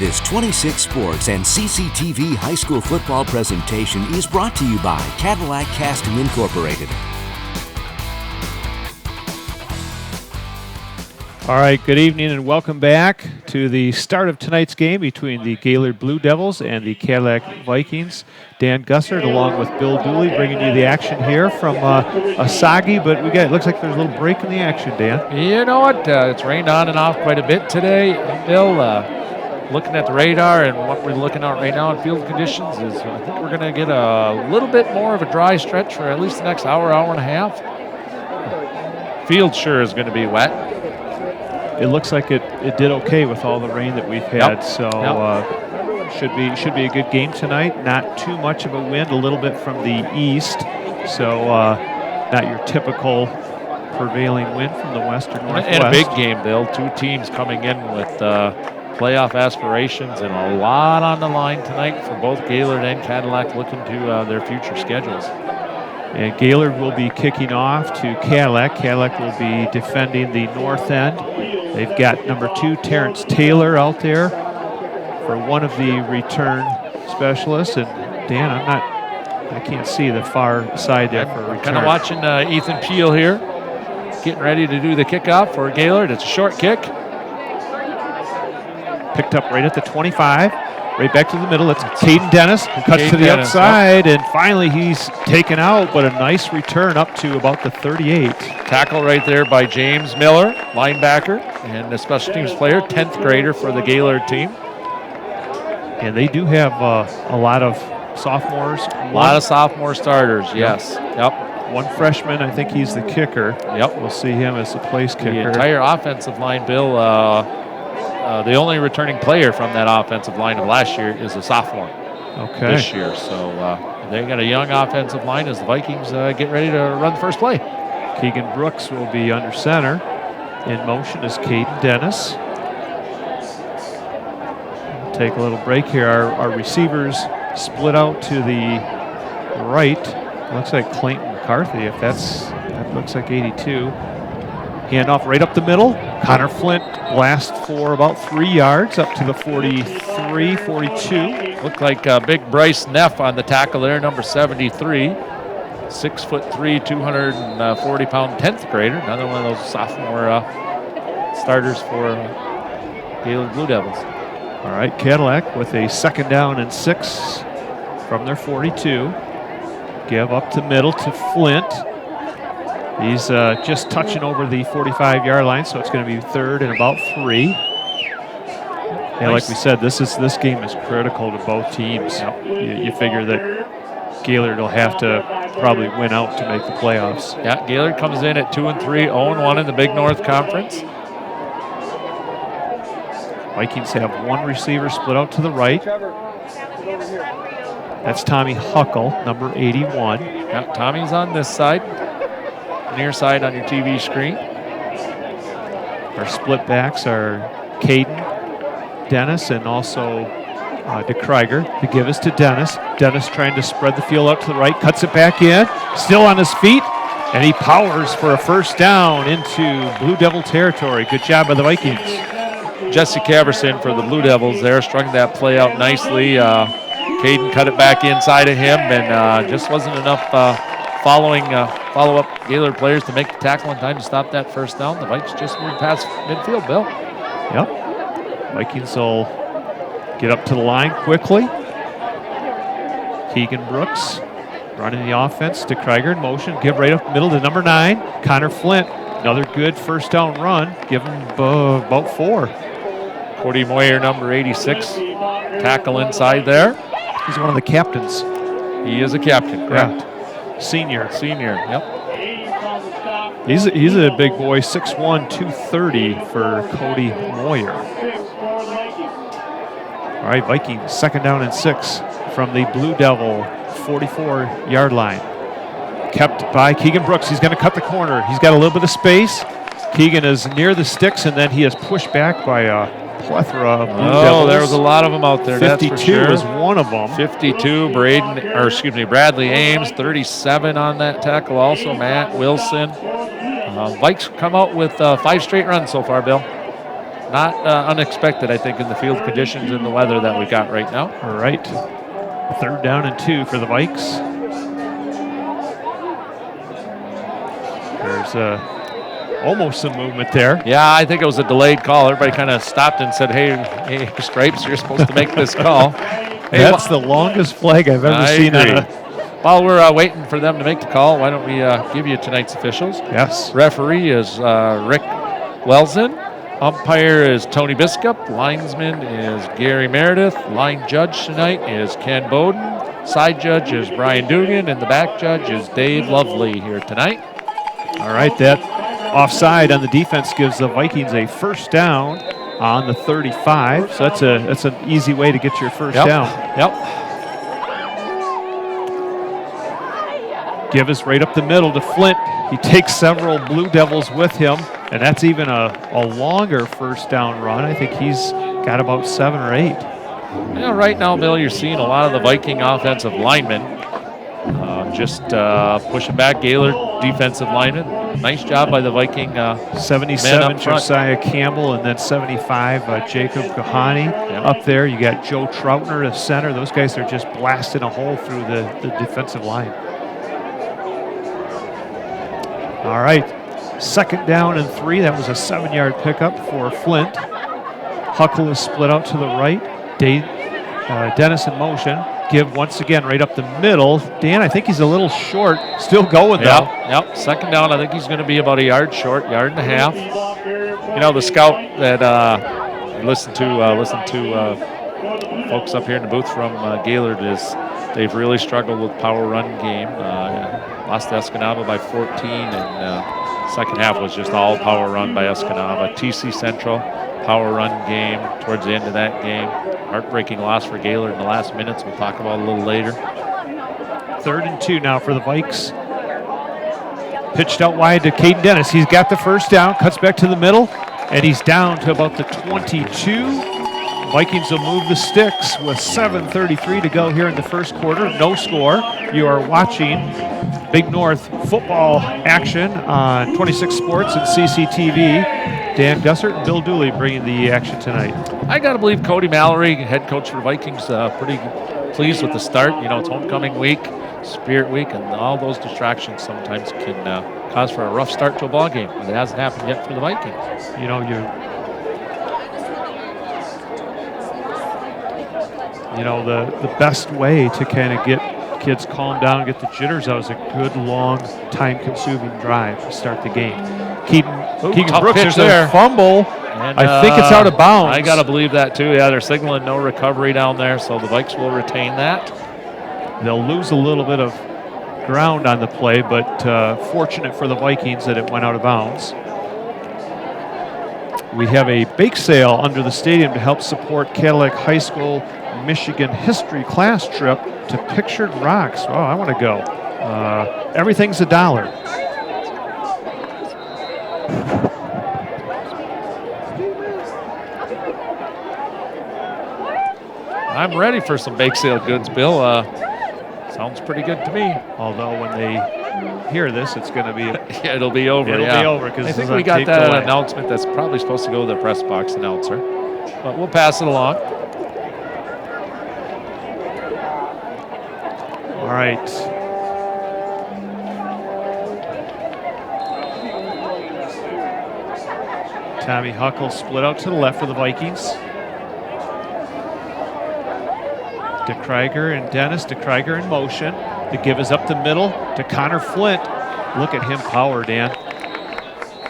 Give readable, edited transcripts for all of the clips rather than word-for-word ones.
This 26 Sports and CCTV high school football presentation is brought to you by Cadillac Casting Incorporated. All right, good evening and welcome back to the start of tonight's game between the Gaylord Blue Devils and the Cadillac Vikings. Dan Gussert along with Bill Dooley bringing you the action here from Asagi, but it looks like there's a little break in the action, Dan. You know what? It's rained on and off quite a bit today, Bill. Looking at the radar and what we're looking at right now in field conditions is I think we're going to get a little bit more of a dry stretch for at least the next hour and a half. Field sure is going to be wet. It looks like it did okay with all the rain that we've had, so should be a good game tonight. Not too much of a wind, a little bit from the east, so not your typical prevailing wind from the west or northwest. And a big game, Bill. Two teams coming in with playoff aspirations and a lot on the line tonight for both Gaylord and Cadillac looking to their future schedules. And Gaylord will be kicking off to Cadillac. Cadillac will be defending the north end. They've got number 2, Terrence Taylor, out there for one of the return specialists. And Dan, I can't see the far side there for a return. Kind of watching Ethan Peel here, getting ready to do the kickoff for Gaylord. It's a short kick. Picked up right at the 25, right back to the middle. It's Caden Dennis, who cuts to the outside, and finally he's taken out, but a nice return up to about the 38. Tackle right there by James Miller, linebacker, and a special teams player, 10th grader for the Gaylord team. And they do have a lot of sophomores. A lot of sophomore starters, yes. Yep. One freshman, I think he's the kicker. Yep. We'll see him as the place kicker. The entire offensive line, Bill, the only returning player from that offensive line of last year is a sophomore this year. So they got a young offensive line as the Vikings get ready to run the first play. Keegan Brooks will be under center. In motion is Caden Dennis. We'll take a little break here. Our receivers split out to the right. Looks like Clayton McCarthy, that looks like 82. Handoff right up the middle. Connor Flint blasts for about 3 yards up to the 43, 42. Looked like big Bryce Neff on the tackle there, number 73. 6'3", 240-pound 10th grader. Another one of those sophomore starters for Gaylord Blue Devils. All right, Cadillac with a 2nd down and 6 from their 42. Give up the middle to Flint. He's just touching over the 45-yard line, so it's going to be 3rd and about 3. And like we said, this game is critical to both teams. You figure that Gaylord will have to probably win out to make the playoffs. Yeah, Gaylord comes in at 2-3, 0-1 in the Big North Conference. Vikings have one receiver split out to the right. That's Tommy Huckle, number 81. Yeah, Tommy's on this side. Near side on your TV screen. Our split backs are Caden Dennis and also DeKreiger. The give is to Dennis. Dennis trying to spread the field out to the right, cuts it back in, still on his feet, and he powers for a 1st down into Blue Devil territory. Good job by the Vikings. Jesse Caverson for the Blue Devils there, strung that play out nicely. Caden cut it back inside of him, and just wasn't enough follow-up Gaylord players to make the tackle in time to stop that 1st down. The Vikings just moved past midfield, Bill. Yep. Vikings will get up to the line quickly. Keegan Brooks running the offense. DeKreiger in motion. Give right up the middle to number 9, Connor Flint. Another good 1st down run. Give him about 4. Cody Moyer, number 86. Tackle inside there. He's one of the captains. He is a captain, correct. Yeah. Senior, yep. He's a big boy, 6'1", 230 for Cody Moyer. All right, Vikings, 2nd down and 6 from the Blue Devil 44-yard line. Kept by Keegan Brooks. He's going to cut the corner. He's got a little bit of space. Keegan is near the sticks, and then he is pushed back by a plethora of Blue Devils. There was a lot of them out there. 52 that's for sure. is one of them. 52, Bradley Ames, 37 on that tackle. Also Matt Wilson. Vikes come out with 5 straight runs so far, Bill. not unexpected, I think, in the field conditions and the weather that we got right now. All right. 3rd down and 2 for the Vikes. There's almost some movement there. Yeah, I think it was a delayed call. Everybody kind of stopped and said, hey, Stripes, you're supposed to make this call. Hey, that's the longest flag I've ever seen. While we're waiting for them to make the call, why don't we give you tonight's officials? Yes. Referee is Rick Welsen. Umpire is Tony Biscup. Linesman is Gary Meredith. Line judge tonight is Ken Bowden. Side judge is Brian Dugan. And the back judge is Dave Lovely here tonight. All right, that offside on the defense gives the Vikings a 1st down on the 35. So that's an easy way to get your 1st down. Yep. Give is right up the middle to Flint. He takes several Blue Devils with him, and that's even a longer 1st down run. I think he's got about 7 or 8. Yeah, right now, Bill, you're seeing a lot of the Viking offensive linemen just pushing back Gaylord defensive linemen. Nice job by the Viking 77, Josiah Campbell, and then 75, Jacob Kahani up there. You got Joe Troutner, the center. Those guys are just blasting a hole through the defensive line. All right, 2nd down and 3. That was a 7-yard pickup for Flint. Huckle is split out to the right. Dennis in motion. Give once again right up the middle. Dan, I think he's a little short. Still going though. Yep. 2nd down. I think he's going to be about a yard short, 1.5 yards. You know, the scout that listen to folks up here in the booth from Gaylord is they've really struggled with power run game. Lost to Escanaba by 14, and 2nd half was just all power run by Escanaba. TC Central, power run game towards the end of that game. Heartbreaking loss for Gaylord in the last minutes. We'll talk about it a little later. 3rd and 2 now for the Vikes. Pitched out wide to Caden Dennis. He's got the 1st down, cuts back to the middle, and he's down to about the 22. Vikings will move the sticks with 7:33 to go here in the 1st quarter. No score. You are watching Big North football action on 26 Sports and CCTV. Dan Gussert and Bill Dooley bringing the action tonight. I got to believe Cody Mallory, head coach for the Vikings, pretty pleased with the start. You know, it's homecoming week, Spirit Week, and all those distractions sometimes can cause for a rough start to a ball game. But it hasn't happened yet for the Vikings. You know, the best way to kind of get kids calmed down, get the jitters out is a good, long, time-consuming drive to start the game. Keegan Brooks, there's a fumble. And, I think it's out of bounds. I got to believe that, too. Yeah, they're signaling no recovery down there, so the Vikes will retain that. They'll lose a little bit of ground on the play, but fortunate for the Vikings that it went out of bounds. We have a bake sale under the stadium to help support Cadillac High School Michigan history class trip to Pictured Rocks. Oh, I want to go. Everything's $1. I'm ready for some bake sale goods, Bill. Sounds pretty good to me. Although when they hear this, it's going to be... It'll be over, It'll be over. I think we got that announcement that's probably supposed to go to the press box announcer. But we'll pass it along. All right. Tommy Huckle split out to the left for the Vikings. DeKreiger and Dennis. DeKreiger in motion. The give is up the middle to Connor Flint. Look at him power, Dan.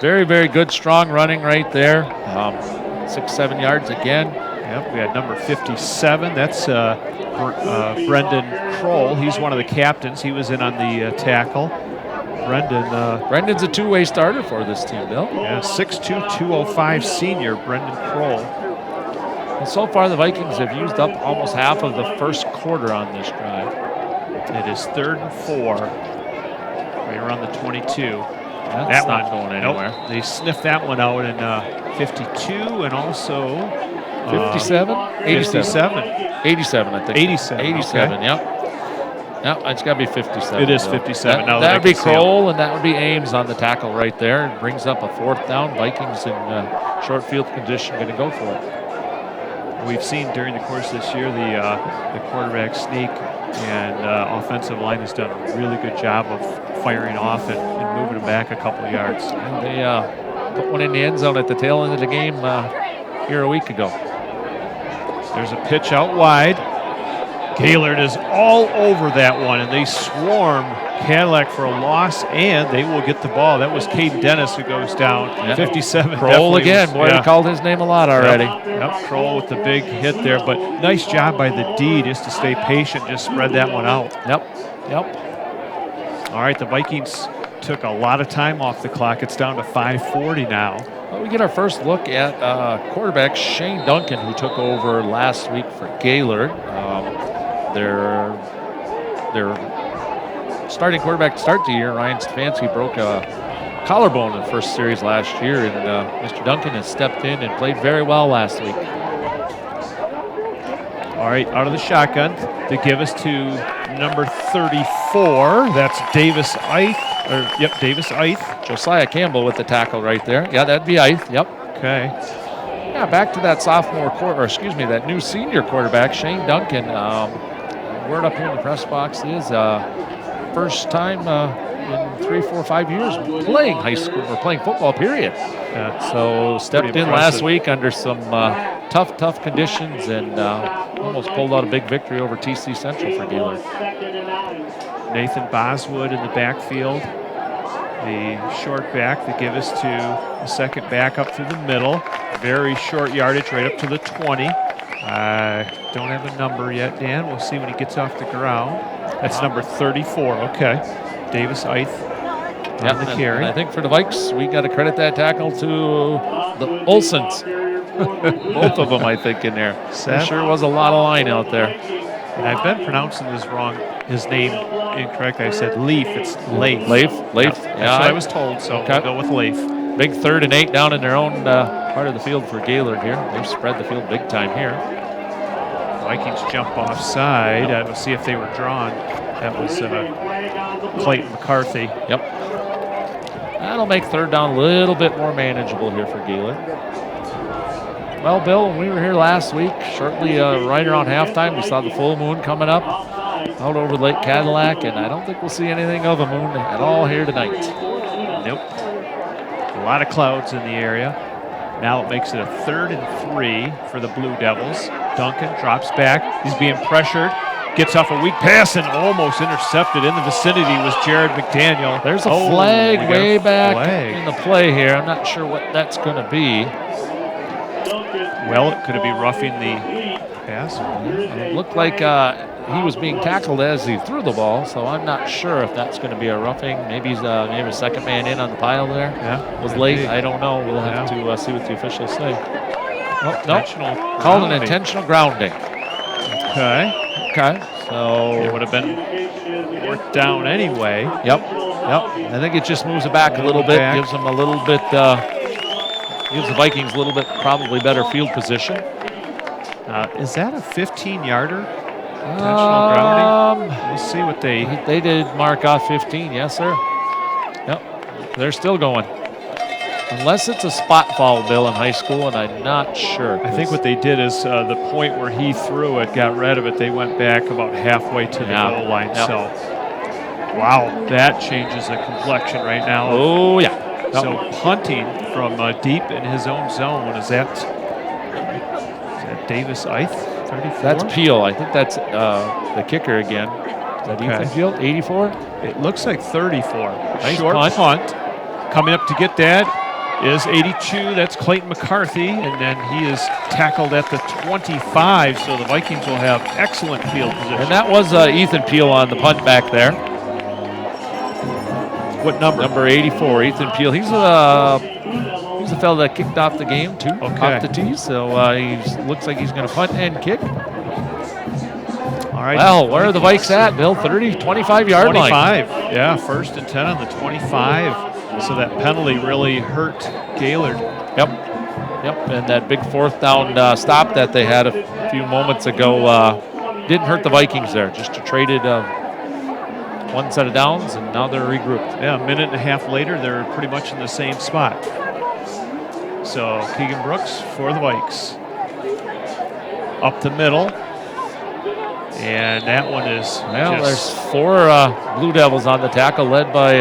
Very, very good, strong running right there. 6-7 yards again. Yep, we had number 57. That's Brendan Kroll. He's one of the captains. He was in on the tackle. Brendan's a two-way starter for this team, Bill. Yeah, 6'2", 205 senior Brendan Kroll. And so far, the Vikings have used up almost half of the first quarter on this drive. It is 3rd and 4, right around the 22. That's not going anywhere. Nope. They sniffed that one out in 52 and also 57? 87. 87, I think. 87, okay. Yep. No, it's got to be 57. It is 57. That would be Kroll, and that would be Ames on the tackle right there. It brings up a 4th down. Vikings in short field condition going to go for it. We've seen during the course of this year the quarterback sneak and offensive line has done a really good job of firing off and moving them back a couple of yards. They put one in the end zone at the tail end of the game here a week ago. There's a pitch out wide. Gaylord is all over that one, and they swarm Cadillac for a loss, and they will get the ball. That was Caden Dennis who goes down. Yep. 57. Kroll again. Boy, he called his name a lot already. Yep, Kroll with the big hit there, but nice job by the D just to stay patient, just spread that one out. Yep. All right, the Vikings took a lot of time off the clock. It's down to 5:40 now. Well, we get our first look at quarterback Shane Duncan, who took over last week for Gaylord. Their starting quarterback to start the year, Ryan Stefanski, broke a collarbone in the first series last year, and Mr. Duncan has stepped in and played very well last week. All right, out of the shotgun, they give us to number 34. That's Davis Eith. Davis Eith. Josiah Campbell with the tackle right there. Yeah, that'd be Eith. Yep. Okay. Yeah, back to that that new senior quarterback, Shane Duncan. Word up here in the press box is first time in 3, 4, 5 years playing high school or playing football, period. Yeah. So stepped in last week under some tough conditions and almost pulled out a big victory over TC Central for Gaylord. Nathan Boswood in the backfield. The short back that give us to the second back up through the middle. Very short yardage right up to the 20. Don't have a number yet, Dan. We'll see when he gets off the ground. That's number 34. Okay. Davis Eith on the carry. And I think for the Vikes, we got to credit that tackle to the Olsons. Both of them, I think, in there. There sure was a lot of line out there. And I've been pronouncing this wrong, his name incorrect. I said Leaf. It's Leif. Leif. That's what I was told, so we'll go with Leif. Big 3rd and 8 down in their own part of the field for Gaylord here. They've spread the field big time here. Vikings jump offside. We'll see if they were drawn. That was Clayton McCarthy. Yep. That'll make 3rd down a little bit more manageable here for Gaylord. Well, Bill, when we were here last week, shortly right around halftime, we saw the full moon coming up out over Lake Cadillac, and I don't think we'll see anything of a moon at all here tonight. Nope. A lot of clouds in the area. Now it makes it a 3rd and 3 for the Blue Devils. Duncan drops back. He's being pressured. Gets off a weak pass and almost intercepted. In the vicinity was Jared McDaniel. There's a flag way back in the play here. I'm not sure what that's going to be. Well, could it be roughing the pass? It looked like he was being tackled as he threw the ball, so I'm not sure if that's going to be a roughing. Maybe he's maybe a second man in on the pile there. Yeah, was late. I don't know. We'll have to see what the officials say. Called an intentional grounding. Okay. So it would have been 4th down anyway. Yep. I think it just moves it back a little bit, gives them a little bit. Gives the Vikings a little bit probably better field position. Is that a 15-yarder? Intentional grounding? We'll see what they did mark off 15. Yes, sir. Yep. They're still going. Unless it's a spot foul, Bill, in high school, and I'm not sure. I think what they did is the point where he threw it, got rid of it, they went back about halfway to the goal line. Yep. So, wow, that changes the complexion right now. Oh, yeah. So punting from deep in his own zone, is that Davis Eith, 34? That's Peel. I think that's the kicker again. Is that Ethan Peel, 84? It looks like 34. Nice short punt. Coming up to get that is 82. That's Clayton McCarthy, and then he is tackled at the 25, so the Vikings will have excellent field position. And that was Ethan Peel on the punt back there. What number? Number 84, Ethan Peel. He's a fellow that kicked off the game, too, off the tee, so he looks like he's going to punt and kick. All right. Well, where are the Vikes at, Bill? 30, 25-yard line. 25, yeah, 1st and 10 on the 25. So that penalty really hurt Gaylord. Yep, and that big 4th down stop that they had a few moments ago didn't hurt the Vikings there. Just a traded one set of downs, and now they're regrouped. Yeah, a minute and a half later, they're pretty much in the same spot. So Keegan Brooks for the Vikes. Up the middle. And that one is there's 4 Blue Devils on the tackle, led by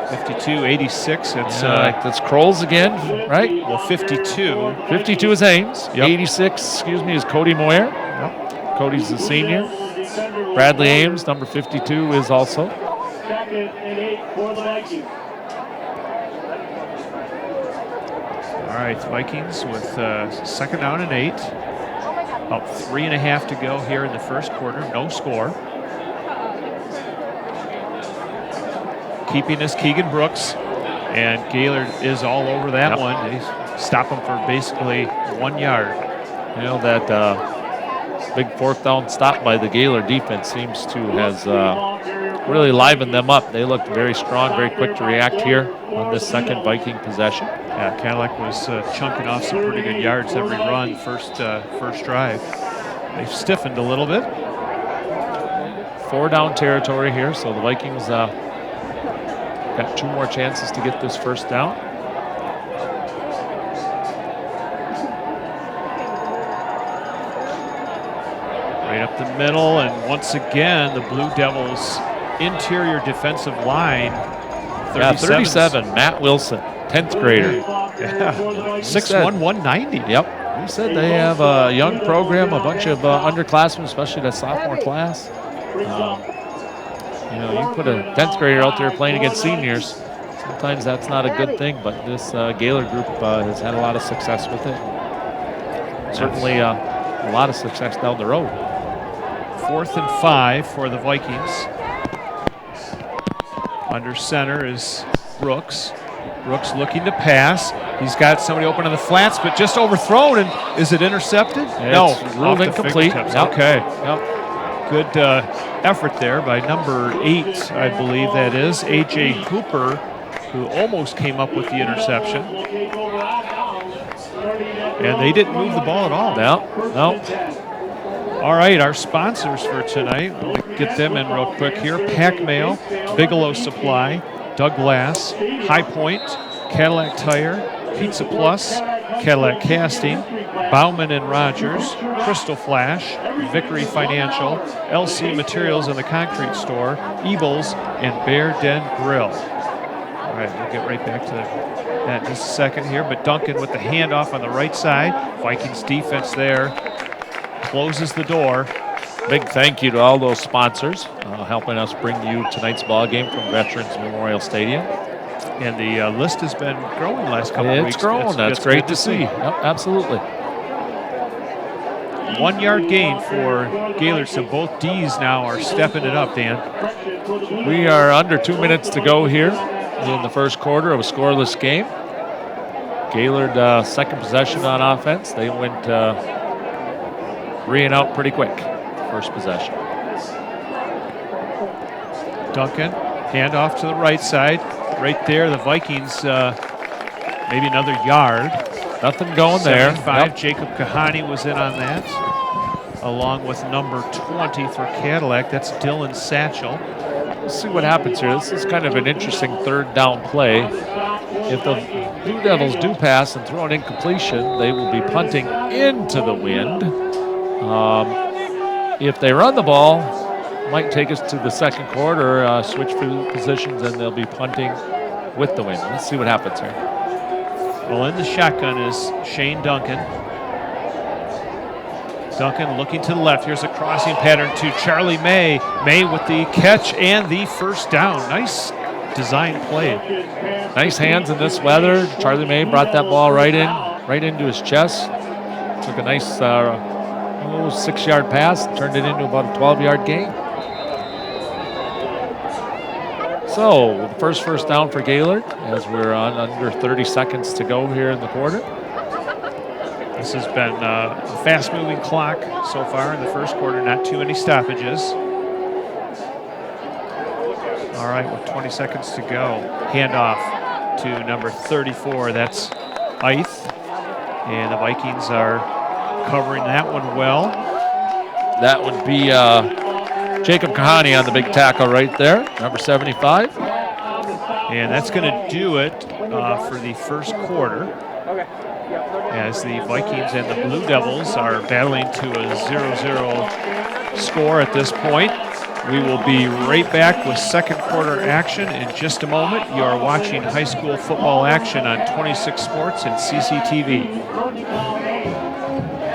52-86. That's Kroll's again, right? Well, 52. 52 is Ames. Yep. 86, is Cody Moyer. Yep. Cody's the senior. Bradley Ames, number 52, is also. Second and 8 for the Vikings. All right, Vikings with second down and 8. About 3.5 to go here in the first quarter. No score. Keeping us Keegan Brooks, and Gaylord is all over that one. They stop him for basically 1 yard. That big 4th down stop by the Gaylord defense seems to has really livened them up. They looked very strong, very quick to react here on this second Viking possession. Yeah, Cadillac was chunking off some pretty good yards every run, first drive. They've stiffened a little bit. 4 down territory here, so the Vikings got 2 more chances to get this first down. Right up the middle, and once again, the Blue Devils' interior defensive line. 37, Matt Wilson, 10th grader. Yeah, 6'1", 190. Yep. He said they have a young program, a bunch of underclassmen, especially that sophomore class. You put a 10th grader out there playing against seniors, sometimes that's not a good thing, but this Gaylord group has had a lot of success with it. Certainly a lot of success down the road. 4th and 5 for the Vikings. Under center is Brooks. Brooks looking to pass. He's got somebody open on the flats, but just overthrown. And is it intercepted? No, ruled incomplete. Yep. Okay. Yep. Good effort there by number 8, I believe that is, A.J. Hooper, who almost came up with the interception. And they didn't move the ball at all. No. All right, our sponsors for tonight, we'll get them in real quick here. Pack Mail, Bigelow Supply, Douglas, High Point, Cadillac Tire, Pizza Plus, Cadillac Casting, Bauman and Rogers, Crystal Flash, Vickery Financial, LC Materials in the Concrete Store, Ebles, and Bear Den Grill. All right, we'll get right back to that in just a second here, but Duncan with the handoff on the right side. Vikings defense there closes the door. Big thank you to all those sponsors helping us bring you tonight's ball game from Veterans Memorial Stadium. And the list has been growing the last couple of weeks. It's growing. That's great to see. Yep, absolutely. 1 yard gain for Gaylord, so both D's now are stepping it up, Dan. We are under 2 minutes to go here in the first quarter of a scoreless game. Gaylord second possession on offense. They went 3 and out pretty quick. First possession. Duncan, handoff to the right side. Right there, the Vikings, maybe another yard. Nothing going there. 5. Jacob Kahani was in on that, along with number 20 for Cadillac. That's Dylan Satchel. Let's see what happens here. This is kind of an interesting 3rd down play. If the Blue Devils do pass and throw an incompletion, they will be punting into the wind. If they run the ball, might take us to the second quarter, switch positions, and they'll be punting with the wind. Let's see what happens here. Well, in the shotgun is Shane Duncan. Duncan looking to the left. Here's a crossing pattern to Charlie May. May with the catch and the first down. Nice design play. Nice hands in this weather. Charlie May brought that ball right into his chest. Took a nice 6-yard pass, turned it into about a 12-yard gain. So, the first down for Gaylord as we're on under 30 seconds to go here in the quarter. This has been a fast-moving clock so far in the first quarter, not too many stoppages. All right, with 20 seconds to go, handoff to number 34, that's Eith. And the Vikings are covering that one well. That would be Jacob Kahani on the big tackle right there, number 75. And that's going to do it for the first quarter, as the Vikings and the Blue Devils are battling to a 0-0 score at this point. We will be right back with second quarter action in just a moment. You are watching high school football action on 26 Sports and CCTV.